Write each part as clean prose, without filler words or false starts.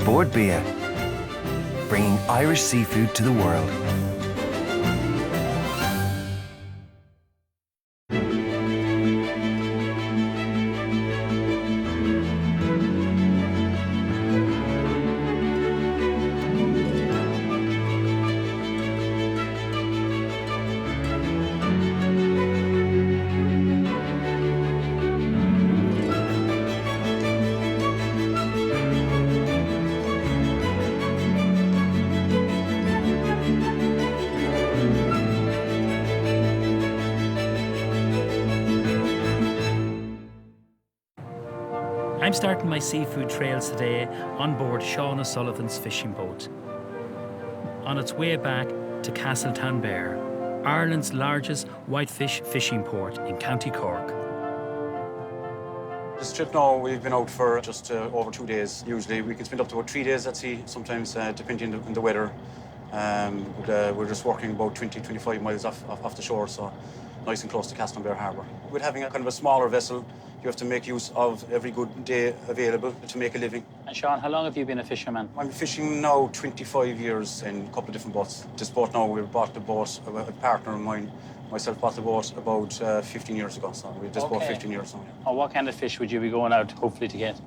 Bord Bia, bringing Irish seafood to the world. I'm starting my seafood trails today on board Sean O'Sullivan's fishing boat. On its way back to Castletownbere, Ireland's largest whitefish fishing port in County Cork. This trip now, we've been out for just over 2 days. Usually we can spend up to about 3 days at sea, sometimes depending on the weather. We're just working about 20-25 miles off the shore, so nice and close to Castletownbere Harbour. With having a kind of a smaller vessel, you have to make use of every good day available to make a living. And Sean, how long have you been a fisherman? I'm fishing now 25 years in a couple of different boats. This boat now, we bought the boat, a partner of mine, myself bought the boat about 15 years ago, so we've just bought 15 years now. Oh, what kind of fish would you be going out, hopefully, to get?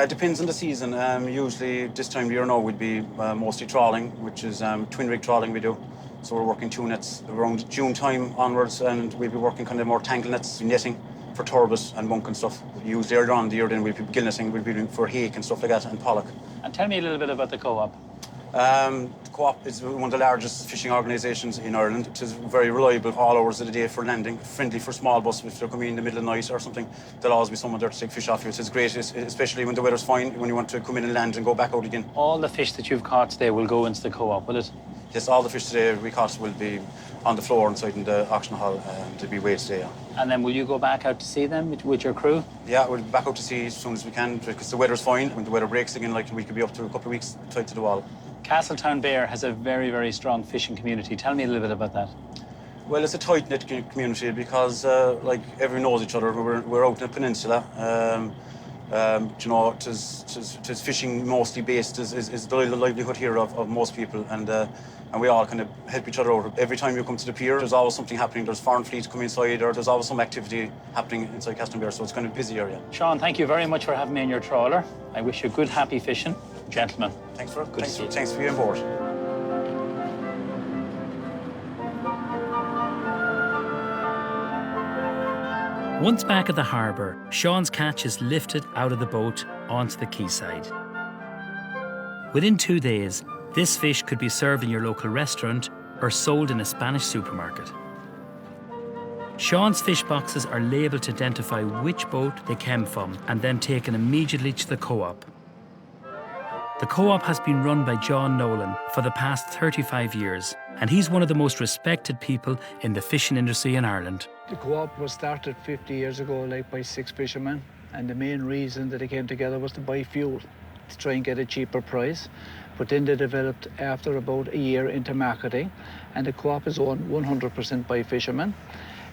Depends on the season. Usually this time of year now would be mostly trawling, which is twin rig trawling we do. So we're working 2 nets around June time onwards, and we'll be working kind of more tangle nets, netting for turbot and monk and stuff. Usually earlier on in the year then we'll be gill netting, we'll be doing for hake and stuff like that, and pollock. And tell me a little bit about the co-op. The Co-op is one of the largest fishing organisations in Ireland. It is very reliable all hours of the day for landing, friendly for small boats if they're coming in the middle of the night or something. There'll always be someone there to take fish off you. It's great, especially when the weather's fine, when you want to come in and land and go back out again. All the fish that you've caught today will go into the co-op, will it? Yes, all the fish today we caught will be on the floor inside in the auction hall to be weighed today. And then will you go back out to see them with your crew? Yeah, we'll be back out to sea as soon as we can because the weather's fine. When the weather breaks again, like we could be up to a couple of weeks tied to the wall. Castletownbere has a very, very strong fishing community. Tell me a little bit about that. Well, it's a tight-knit community because, like, everyone knows each other. We're out in the peninsula. You know, it is fishing mostly based is the livelihood here of most people, and we all kind of help each other out. Every time you come to the pier, there's always something happening. There's foreign fleets coming inside, or there's always some activity happening inside Castletownbere, so it's kind of a busy area. Sean, thank you very much for having me in your trawler. I wish you good, happy fishing. Gentlemen. Thanks for being on board. Once back at the harbour, Sean's catch is lifted out of the boat onto the quayside. Within 2 days, this fish could be served in your local restaurant or sold in a Spanish supermarket. Sean's fish boxes are labelled to identify which boat they came from and then taken immediately to the co-op. The co-op has been run by John Nolan for the past 35 years, and he's one of the most respected people in the fishing industry in Ireland. The co-op was started 50 years ago by 6 fishermen, and the main reason that they came together was to buy fuel, to try and get a cheaper price. But then they developed after about a year into marketing, and the co-op is owned 100% by fishermen.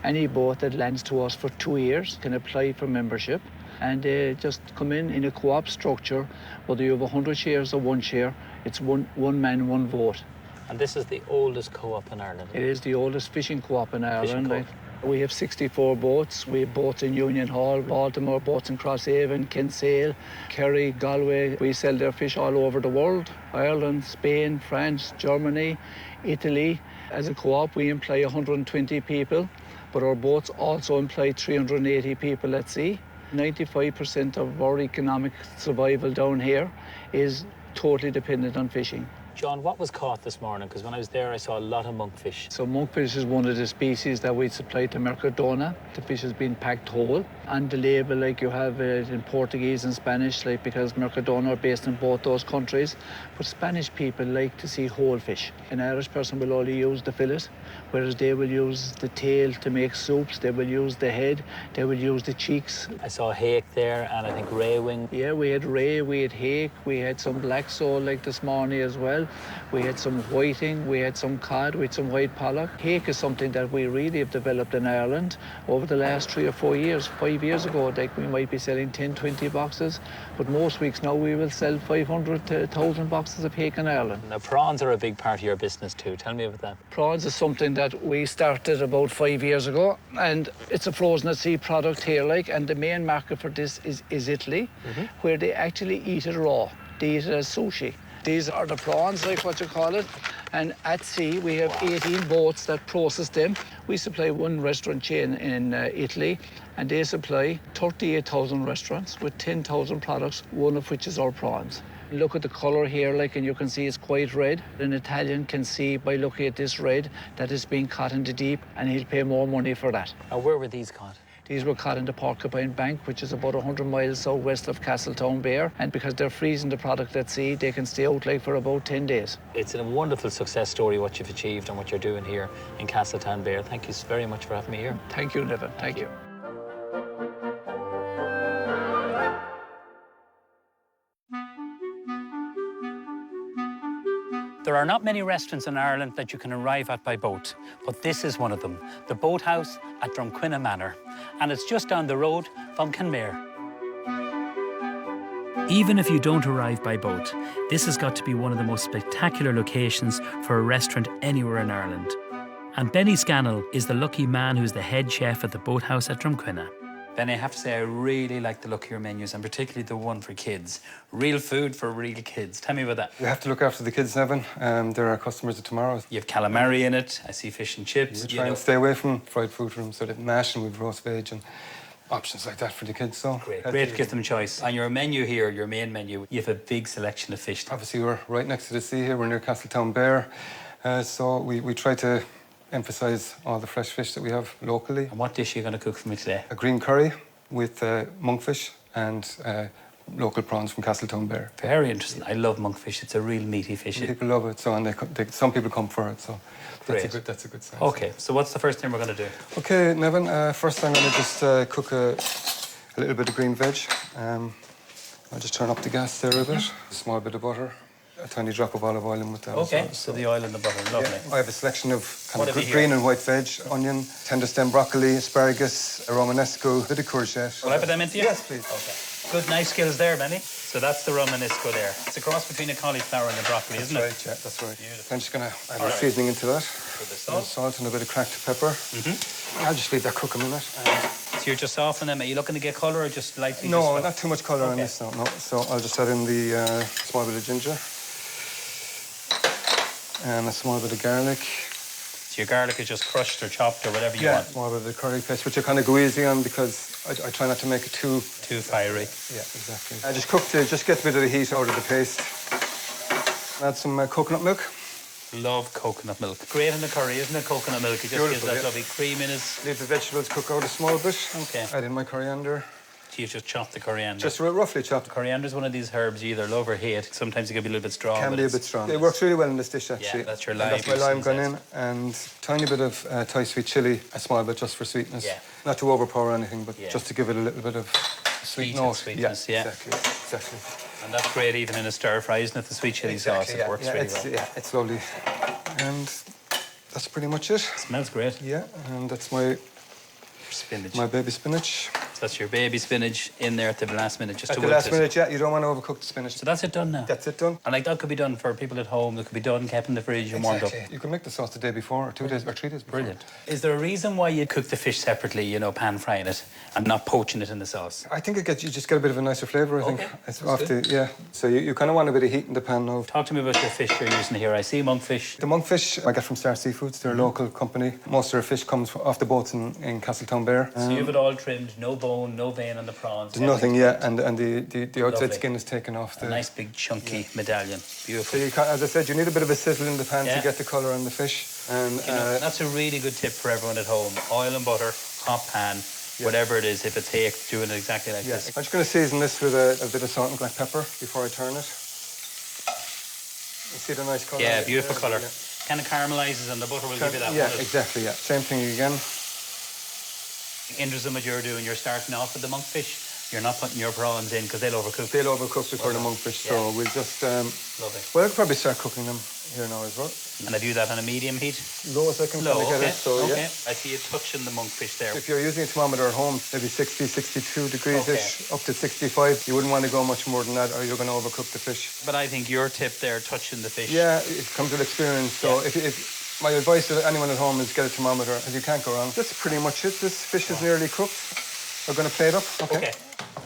Any boat that lands to us for 2 years can apply for membership, and they just come in a co-op structure. Whether you have 100 shares or 1 share, it's one man, 1 vote. And this is the oldest co-op in Ireland? It is the oldest fishing co-op in Ireland. We have 64 boats. We have boats in Union Hall, Baltimore, boats in Crosshaven, Kinsale, Kerry, Galway. We sell their fish all over the world: Ireland, Spain, France, Germany, Italy. As a co-op, we employ 120 people, but our boats also employ 380 people at sea. 95% of our economic survival down here is totally dependent on fishing. John, what was caught this morning? Because when I was there, I saw a lot of monkfish. So monkfish is one of the species that we supply to Mercadona. The fish has been packed whole. And the label, like you have it in Portuguese and Spanish, like because Mercadona are based in both those countries. But Spanish people like to see whole fish. An Irish person will only use the fillet, whereas they will use the tail to make soups. They will use the head. They will use the cheeks. I saw hake there, and I think ray wing. Yeah, we had ray, we had hake, we had some black sole like this morning as well. we had some whiting, we had some cod, we had some white pollock. Hake is something that we really have developed in Ireland over the last 3 or 4 years. 5 years ago, like, we might be selling 10, 20 boxes, but most weeks now we will sell 500 to 1,000 boxes of hake in Ireland. Now, prawns are a big part of your business too. Tell me about that. Prawns is something that we started about 5 years ago, and it's a frozen at sea product here, like, and the main market for this is Italy, where they actually eat it raw. They eat it as sushi. These are the prawns, like what you call it. And at sea, we have 18 boats that process them. We supply one restaurant chain in Italy, and they supply 38,000 restaurants with 10,000 products, one of which is our prawns. Look at the colour here, like, and you can see it's quite red. An Italian can see by looking at this red that it's being caught in the deep, and he'll pay more money for that. Now, where were these caught? These were caught in the Porcupine Bank, which is about 100 miles southwest of Castletown Bear. And because they're freezing the product at sea, they can stay out like for about 10 days. It's a wonderful success story, what you've achieved and what you're doing here in Castletown Bear. Thank you very much for having me here. Thank you, Neven. Thank you. There are not many restaurants in Ireland that you can arrive at by boat, but this is one of them, the Boathouse at Drumquinna Manor, and it's just down the road from Kenmare. Even if you don't arrive by boat, this has got to be one of the most spectacular locations for a restaurant anywhere in Ireland. And Benny Scannell is the lucky man who's the head chef at the Boathouse at Drumquinna. Benny, I have to say I really like the look of your menus, and particularly the one for kids. Real food for real kids. Tell me about that. We have to look after the kids, Neven. They're our customers of tomorrow. You have calamari in it. I see fish and chips. We try and stay away from fried food for them, so they've mash and we've roast veg and options like that for the kids. So Great to give them choice. On your menu here, your main menu, you have a big selection of fish. Obviously, we're right next to the sea here. We're near Castletown Bear, so we try to emphasise all the fresh fish that we have locally. And what dish are you going to cook for me today? A green curry with monkfish and local prawns from Castletown Bear. Very interesting. I love monkfish. It's a real meaty fish. People love it, so and some people come for it. So that's a good sign. Okay, so what's the first thing we're going to do? Okay, Neven. First, I'm going to just cook a little bit of green veg. I'll just turn up the gas there a bit. A small bit of butter. A tiny drop of olive oil in with that. Okay, so the oil and the butter, lovely. Yeah, I have a selection of kind of green and white veg, onion, tender stem broccoli, asparagus, a Romanesco, a bit of courgette. Will I put them into you? Yes, please. Okay. Good, nice skills there, Benny. So that's the Romanesco there. It's a cross between a cauliflower and a broccoli, isn't it? Right, yeah, that's right. Beautiful. I'm just going to add a seasoning into that. With the A bit of salt and a bit of cracked pepper. I'll just leave that cook a minute. So you're just softening them. Are you looking to get colour or just lightly? No, not too much colour on this now. No. So I'll just add in the small bit of ginger. And a small bit of garlic. So your garlic is just crushed or chopped or whatever you want? Yeah, small bit of the curry paste, which I kind of go easy on because I try not to make it too fiery. Yeah, exactly. I just cooked it, just get a bit of the heat out of the paste. Add some coconut milk. Love coconut milk. Great in the curry, isn't it, coconut milk? It just gives that lovely creaminess. Leave the vegetables cook out a small bit. Okay. Add in my coriander. You just chop the coriander. Just roughly chopped. Coriander is one of these herbs you either love or hate. Sometimes it can be a little bit strong. Can be a bit strong. It works really well in this dish, actually. Yeah, that's your lime. And that's my lime gone in, and tiny bit of Thai sweet chilli, a small bit just for sweetness. Yeah. Not to overpower anything, but just to give it a little bit of sweet note. Sweetness, yeah. Exactly. And that's great even in a stir fry, isn't it? The sweet chilli sauce, it works really well. Yeah, it's lovely. And that's pretty much it. Smells great. Yeah, and that's my spinach. My baby spinach. So that's your baby spinach in there at the last minute, just at to the last minute, yeah. You don't want to overcook the spinach. So that's it done now? That's it done. And like that could be done for people at home, that could be done, kept in the fridge and warmed up. You can make the sauce the day before, or 2 days, or 3 days before. Brilliant. Is there a reason why you cook the fish separately, you know, pan frying it, and not poaching it in the sauce? I think you just get a bit of a nicer flavour, I think. It's off yeah. So you kind of want a bit of heat in the pan now. Talk to me about your fish you're using here. I see monkfish. The monkfish I get from Star Seafoods. They're a local company. Most of their fish comes off the boats in Castletown Bear. So you have it all trimmed, no bone, no vein on the prawns. There's nothing yet, and the outside skin is taken off. A nice big chunky medallion. Beautiful. So as I said, you need a bit of a sizzle in the pan to get the colour on the fish. And that's a really good tip for everyone at home. Oil and butter, hot pan, whatever it is. If it's hake, doing it exactly like this. I'm just going to season this with a bit of salt and black pepper before I turn it. You see the nice colour? Yeah, beautiful colour. Kind of caramelizes and the butter will give you that. Yeah, exactly. Yeah, same thing again. Interesting what you're doing. You're starting off with the monkfish. You're not putting your prawns in because they'll overcook. They'll overcook before the monkfish, so Yeah. we'll just... Lovely. well, I'll probably start cooking them here now as well. And I do that on a medium heat? Low as I can Low, kind of get okay. it, so Okay. yeah. I see you touching the monkfish there. If you're using a thermometer at home, maybe 60, 62 degrees-ish, up to 65, you wouldn't want to go much more than that or you're going to overcook the fish. But I think your tip there, touching the fish. Yeah, it comes with experience. So Yeah. if my advice to anyone at home is get a thermometer, and you can't go wrong. That's pretty much it. This fish is nearly cooked. We're going to plate up. Okay.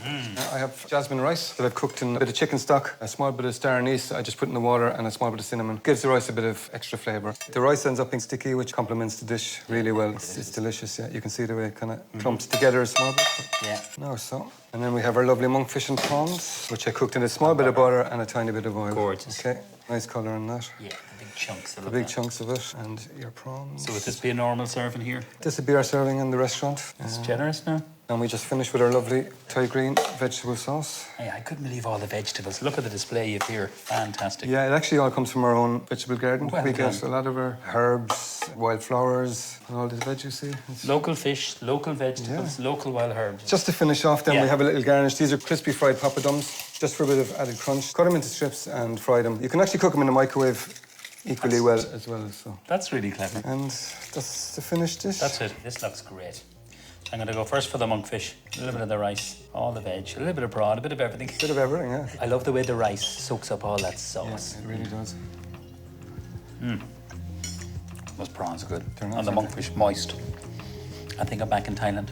I have jasmine rice that I've cooked in a bit of chicken stock, a small bit of star anise I just put in the water, and a small bit of cinnamon. Gives the rice a bit of extra flavour. The rice ends up being sticky, which complements the dish really well. It's delicious, yeah. You can see the way it kind of clumps together a small bit. Yeah. No, so. And then we have our lovely monkfish and prawns, which I cooked in a small bit of butter and a tiny bit of oil. Gorgeous. Okay, nice colour on that. Yeah, the big chunks. The big chunks of it, and your prawns. So would this be a normal serving here? This would be our serving in the restaurant. It's generous now. And we just finished with our lovely Thai green vegetable sauce. Yeah, I couldn't believe all the vegetables. Look at the display you've here. Fantastic. Yeah, it actually all comes from our own vegetable garden. Well we get done. a lot of our herbs, wild flowers, and all this veg you see. Local fish, local vegetables, local wild herbs. Just to finish off, then Yeah. we have a little garnish. These are crispy fried papadums, just for a bit of added crunch. Cut them into strips and fry them. You can actually cook them in the microwave equally well as well. So. That's really clever. And that's the finished dish. That's it. This looks great. I'm going to go first for the monkfish, a little bit of the rice, all the veg, a little bit of prawn, a bit of everything. Bit of everything, yeah. I love the way the rice soaks up all that sauce. It really does. Those prawns are good. They're nice, And the aren't monkfish, moist. I think I'm back in Thailand.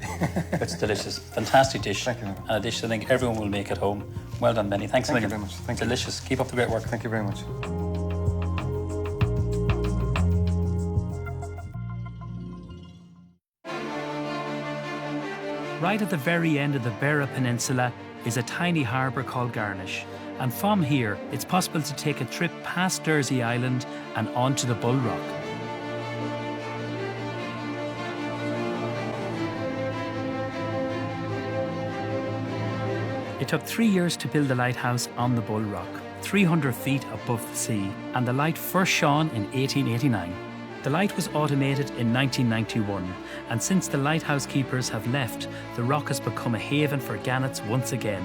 It's delicious. Fantastic dish. Thank you. And a dish I think everyone will make at home. Well done, Benny. Thanks a Thank you million. very much. Thank you. Delicious. Keep up the great work. Thank you very much. Right at the very end of the Beara Peninsula is a tiny harbour called Garnish. And from here, it's possible to take a trip past Dursey Island and onto the Bull Rock. It took 3 years to build the lighthouse on the Bull Rock, 300 feet above the sea, and the light first shone in 1889. The light was automated in 1991, and since the lighthouse keepers have left, the rock has become a haven for gannets once again.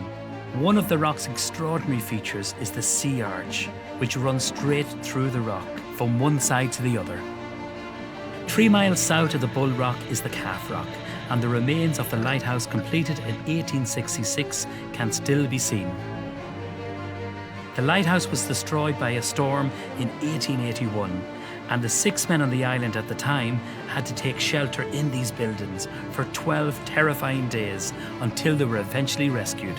One of the rock's extraordinary features is the sea arch, which runs straight through the rock, from one side to the other. 3 miles south of the Bull Rock is the Calf Rock, and the remains of the lighthouse completed in 1866 can still be seen. The lighthouse was destroyed by a storm in 1881, and the 6 men on the island at the time had to take shelter in these buildings for 12 terrifying days until they were eventually rescued.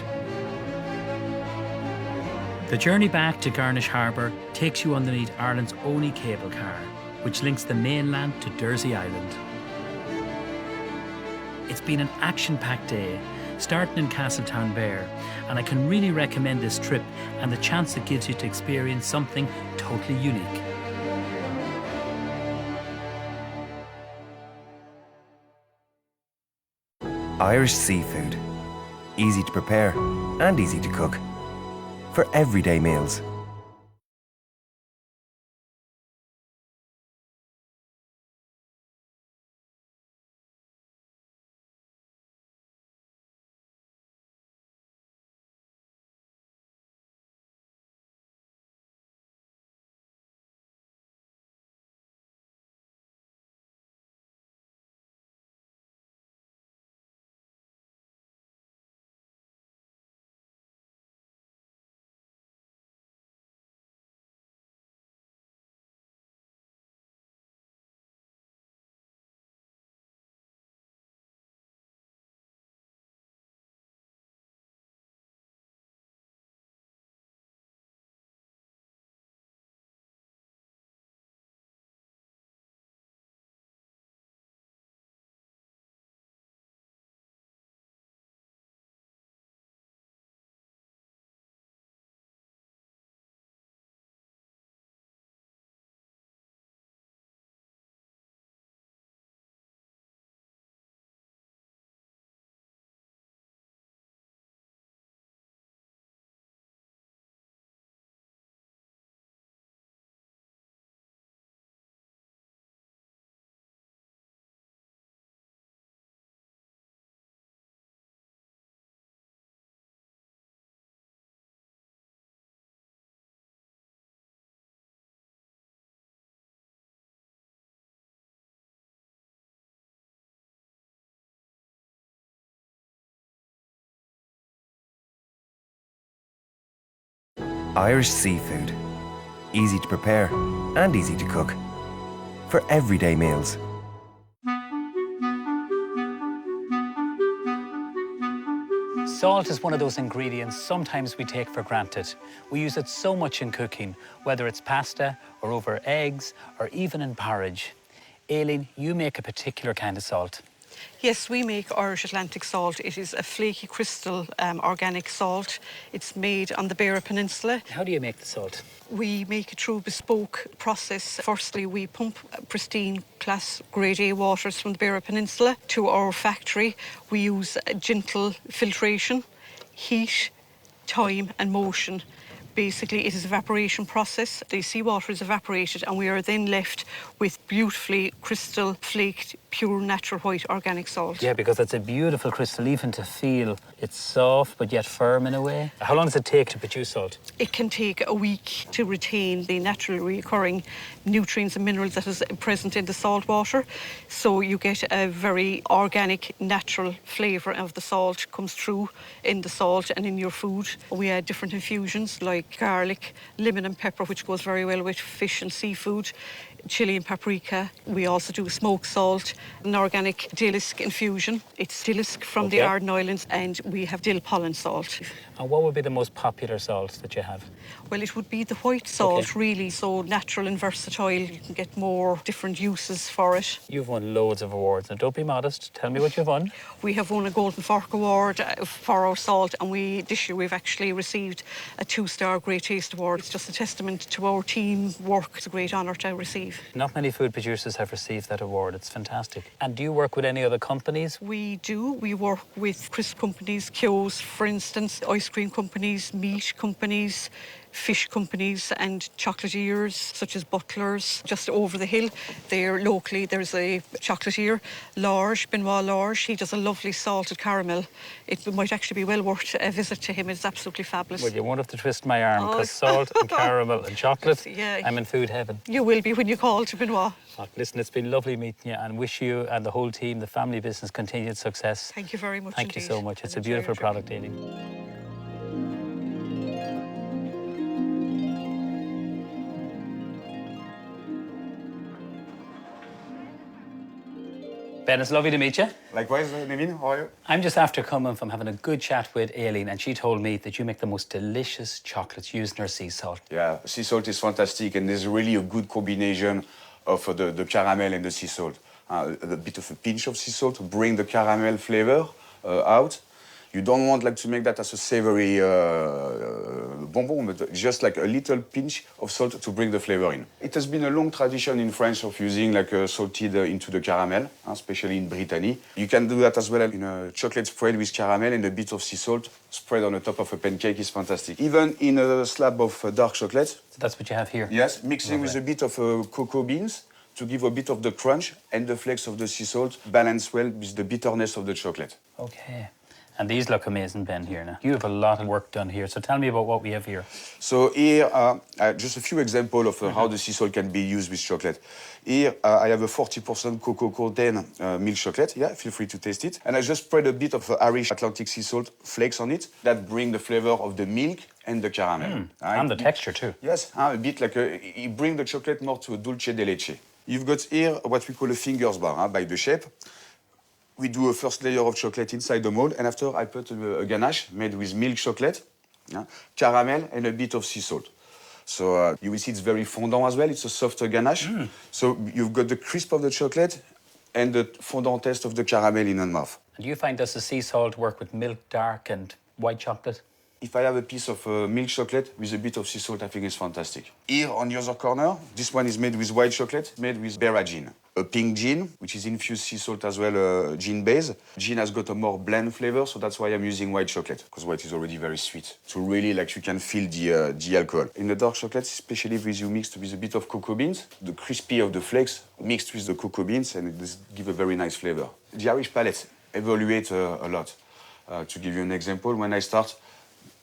The journey back to Garnish Harbour takes you underneath Ireland's only cable car, which links the mainland to Dursey Island. It's been an action-packed day, starting in Castletownbere, and I can really recommend this trip and the chance it gives you to experience something totally unique. Irish seafood. Easy to prepare and easy to cook. For everyday meals. Irish seafood. Easy to prepare and easy to cook. For everyday meals. Salt is one of those ingredients sometimes we take for granted. We use it so much in cooking, whether it's pasta or over eggs or even in porridge. Aileen, you make a particular kind of salt. Yes, we make Irish Atlantic salt. It is a flaky crystal organic salt. It's made on the Beara Peninsula. How do you make the salt? We make it through a bespoke process. Firstly, we pump pristine class grade A waters from the Beara Peninsula to our factory. We use gentle filtration, heat, time and motion. Basically, it is an evaporation process. The seawater is evaporated and we are then left with beautifully crystal flaked, pure natural white organic salt. Yeah, because it's a beautiful crystal, even to feel. It's soft but yet firm in a way. How long does it take to produce salt? It can take a week to retain the naturally recurring nutrients and minerals that is present in the salt water. So you get a very organic, natural flavour of the salt comes through in the salt and in your food. We add different infusions like garlic, lemon and pepper, which goes very well with fish and seafood, chili and paprika. We also do smoked salt, an organic dillisk infusion. It's dillisk from the Arden Islands, and we have dill pollen salt. And what would be the most popular salt that you have? Well, it would be the white salt, really, so natural and versatile. You can get more different uses for it. You've won loads of awards. Now, don't be modest. Tell me what you've won. We have won a Golden Fork Award for our salt, and this year we've actually received a 2-star Great Taste Award. It's just a testament to our team work. It's a great honour to receive. Not many food producers have received that award. It's fantastic. And do you work with any other companies? We do. We work with crisp companies, Kyo's, for instance, ice cream companies, meat companies, fish companies and chocolatiers such as Butler's. Just over the hill there locally there's a chocolatier, Large, Benoit Large. He does a lovely salted caramel. It might actually be well worth a visit to him. It's absolutely fabulous. Well, you won't have to twist my arm because salt and caramel and chocolate, I'm in food heaven. You will be when you call to Benoit. Listen, it's been lovely meeting you and wish you and the whole team, the family business, continued success. Thank you very much. Thank you so much. It's a beautiful product, Aileen. Ben, it's lovely to meet you. Likewise, Neven, how are you? I'm just after coming from having a good chat with Aileen, and she told me that you make the most delicious chocolates using her sea salt. Yeah, sea salt is fantastic, and there's really a good combination of the caramel and the sea salt. A bit of a pinch of sea salt to bring the caramel flavor out. You don't want to make that as a savory bonbon, but just like a little pinch of salt to bring the flavor in. It has been a long tradition in France of using salted into the caramel, especially in Brittany. You can do that as well in a chocolate spread with caramel and a bit of sea salt spread on the top of a pancake is fantastic. Even in a slab of dark chocolate. So that's what you have here? Yes, mixing with a bit of cocoa beans to give a bit of the crunch and the flakes of the sea salt balance well with the bitterness of the chocolate. Okay. And these look amazing, Ben, here now. You have a lot of work done here, so tell me about what we have here. So here, just a few examples of how the sea salt can be used with chocolate. Here, I have a 40% cocoa content milk chocolate. Yeah, feel free to taste it. And I just spread a bit of Irish Atlantic sea salt flakes on it that bring the flavor of the milk and the caramel. And the texture, too. Yes, a bit like it brings the chocolate more to a dulce de leche. You've got here what we call a fingers bar, by the shape. We do a first layer of chocolate inside the mold, and after I put a ganache made with milk chocolate, caramel, and a bit of sea salt. So you will see it's very fondant as well. It's a softer ganache. So you've got the crisp of the chocolate and the fondant taste of the caramel in your mouth. And do you find does the sea salt work with milk, dark, and white chocolate? If I have a piece of milk chocolate with a bit of sea salt, I think it's fantastic. Here on the other corner, this one is made with white chocolate, made with Beara gin. A pink gin, which is infused sea salt as well, gin base. Gin has got a more bland flavor, so that's why I'm using white chocolate, because white is already very sweet. So really, you can feel the alcohol. In the dark chocolate, especially if you mix with a bit of cocoa beans, the crispy of the flakes mixed with the cocoa beans, and it does give a very nice flavor. The Irish palate evaluates a lot. To give you an example, when I start,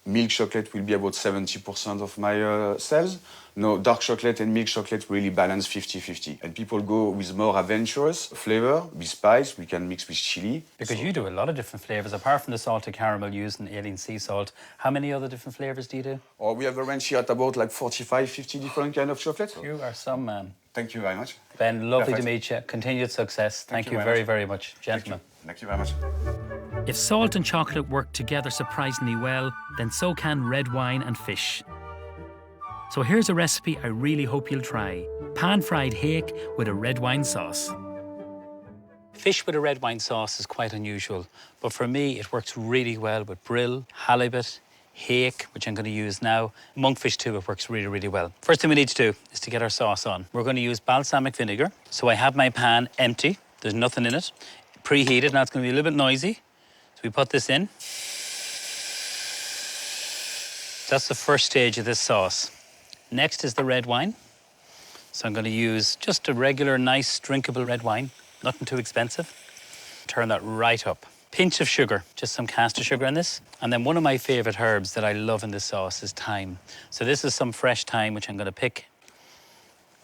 Milk chocolate will be about 70% of my sales. No, dark chocolate and milk chocolate really balance 50-50. And people go with more adventurous flavor, with spice. We can mix with chili. Because you do a lot of different flavours. Apart from the salted caramel used in Aileen sea salt, how many other different flavours do you do? Or we have a range here at about like 45-50 different kind of chocolate. You are some man. Thank you very much. Ben, lovely Perfect. to meet you. Continued success. Thank you very very much, gentlemen. Thank you very much. If salt and chocolate work together surprisingly well, then so can red wine and fish. So here's a recipe I really hope you'll try. Pan-fried hake with a red wine sauce. Fish with a red wine sauce is quite unusual, but for me it works really well with brill, halibut, hake, which I'm going to use now. Monkfish too, it works really, really well. First thing we need to do is to get our sauce on. We're going to use balsamic vinegar. So I have my pan empty, there's nothing in it. Preheated, now it's going to be a little bit noisy. So we put this in. That's the first stage of this sauce. Next is the red wine. So I'm going to use just a regular, nice, drinkable red wine. Nothing too expensive. Turn that right up. Pinch of sugar, just some caster sugar in this. And then one of my favourite herbs that I love in this sauce is thyme. So this is some fresh thyme, which I'm going to pick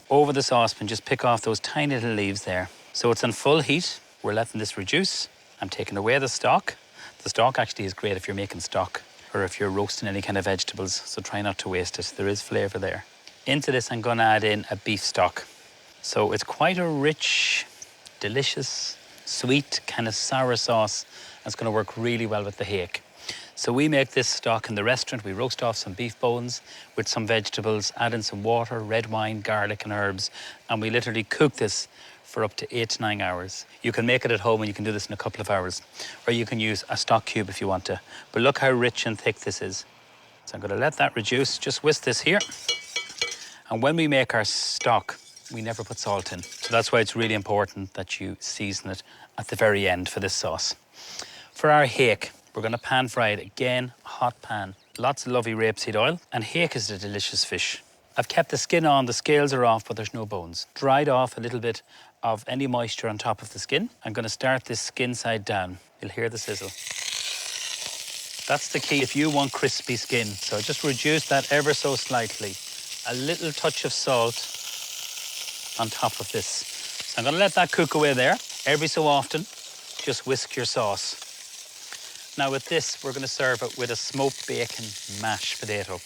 over the saucepan. Just pick off those tiny little leaves there. So it's on full heat. We're letting this reduce. I'm taking away the stalk. The stalk actually is great if you're making stock or if you're roasting any kind of vegetables, so try not to waste it. There is flavour there. Into this, I'm going to add in a beef stock. So it's quite a rich, delicious, sweet, kind of sour sauce. That's going to work really well with the hake. So we make this stock in the restaurant. We roast off some beef bones with some vegetables, add in some water, red wine, garlic and herbs, and we literally cook this for up to 8 to 9 hours. You can make it at home and you can do this in a couple of hours. Or you can use a stock cube if you want to. But look how rich and thick this is. So I'm going to let that reduce. Just whisk this here. And when we make our stock, we never put salt in. So that's why it's really important that you season it at the very end for this sauce. For our hake, we're going to pan fry it again, hot pan. Lots of lovely rapeseed oil. And hake is a delicious fish. I've kept the skin on, the scales are off, but there's no bones. Dried off a little bit of any moisture on top of the skin. I'm going to start this skin side down. You'll hear the sizzle. That's the key if you want crispy skin. So just reduce that ever so slightly. A little touch of salt on top of this. So I'm going to let that cook away there. Every so often, just whisk your sauce. Now with this, we're going to serve it with a smoked bacon mashed potato.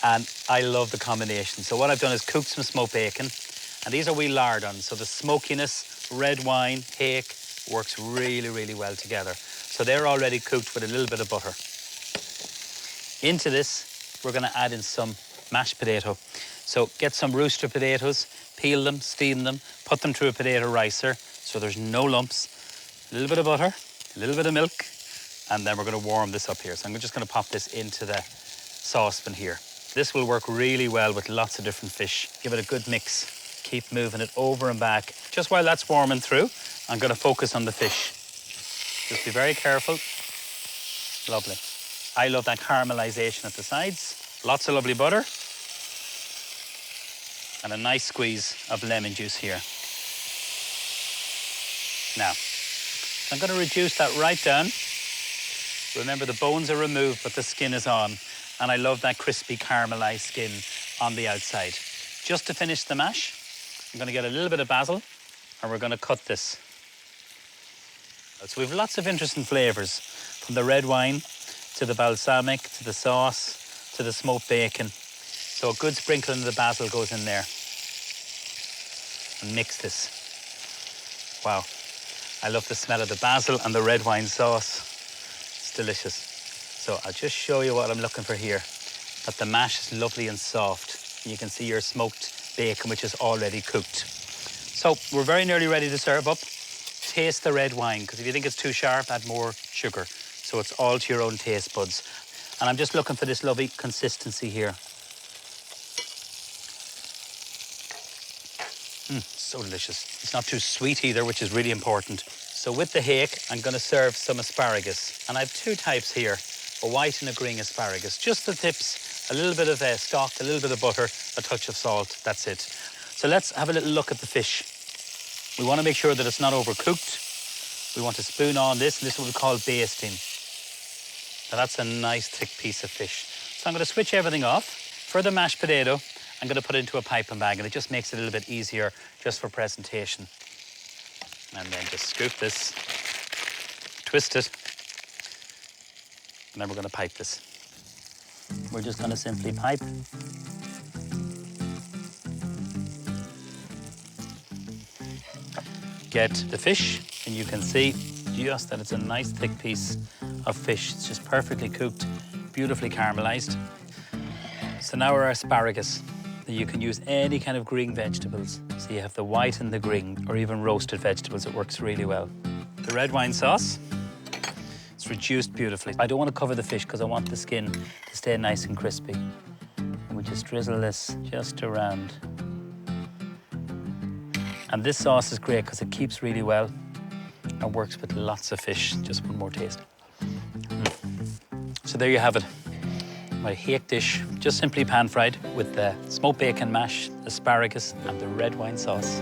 And I love the combination. So what I've done is cooked some smoked bacon. And these are wee lardons, so the smokiness, red wine, hake, works really, really well together. So they're already cooked with a little bit of butter. Into this, we're going to add in some mashed potato. So get some rooster potatoes, peel them, steam them, put them through a potato ricer so there's no lumps. A little bit of butter, a little bit of milk, and then we're going to warm this up here. So I'm just going to pop this into the saucepan here. This will work really well with lots of different fish. Give it a good mix. Keep moving it over and back. Just while that's warming through, I'm going to focus on the fish. Just be very careful. Lovely. I love that caramelization at the sides. Lots of lovely butter. And a nice squeeze of lemon juice here. Now, I'm going to reduce that right down. Remember, the bones are removed, but the skin is on. And I love that crispy caramelized skin on the outside. Just to finish the mash, I'm going to get a little bit of basil and we're going to cut this. So we have lots of interesting flavours, from the red wine to the balsamic, to the sauce, to the smoked bacon. So a good sprinkling of the basil goes in there. And mix this. Wow. I love the smell of the basil and the red wine sauce. It's delicious. So I'll just show you what I'm looking for here. That the mash is lovely and soft. You can see your smoked bacon, which is already cooked. So we're very nearly ready to serve up. Taste the red wine, because if you think it's too sharp, add more sugar. So it's all to your own taste buds. And I'm just looking for this lovely consistency here. So delicious. It's not too sweet either, which is really important. So with the hake, I'm going to serve some asparagus. And I have two types here, a white and a green asparagus. Just the tips, a little bit of stock, a little bit of butter, a touch of salt, that's it. So let's have a little look at the fish. We want to make sure that it's not overcooked. We want to spoon on this, and this is what we call basting. Now that's a nice thick piece of fish. So I'm going to switch everything off. For the mashed potato, I'm going to put it into a piping bag, and it just makes it a little bit easier just for presentation. And then just scoop this, twist it, and then we're going to pipe this. We're just going to simply pipe. Get the fish, and you can see just that it's a nice thick piece of fish. It's just perfectly cooked, beautifully caramelized. So now our asparagus. You can use any kind of green vegetables. So you have the white and the green, or even roasted vegetables. It works really well. The red wine sauce, it's reduced beautifully. I don't want to cover the fish because I want the skin to stay nice and crispy. And we just drizzle this just around. And this sauce is great because it keeps really well and works with lots of fish. Just one more taste. So there you have it. My hake dish, just simply pan-fried with the smoked bacon mash, asparagus, and the red wine sauce.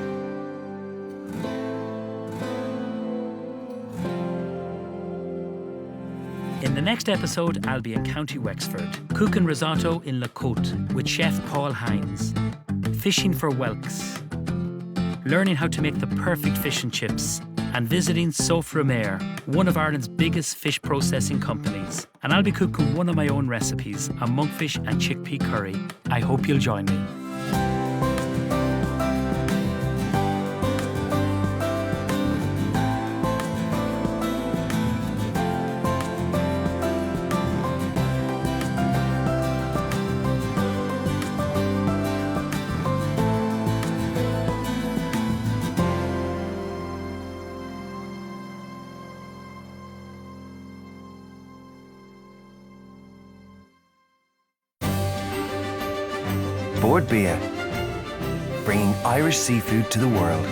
In the next episode, I'll be in County Wexford, cooking risotto in La Côte with Chef Paul Hines, fishing for whelks, learning how to make the perfect fish and chips, and visiting Sofremer, one of Ireland's biggest fish processing companies. And I'll be cooking one of my own recipes, a monkfish and chickpea curry. I hope you'll join me. Board Bia, bringing Irish seafood to the world.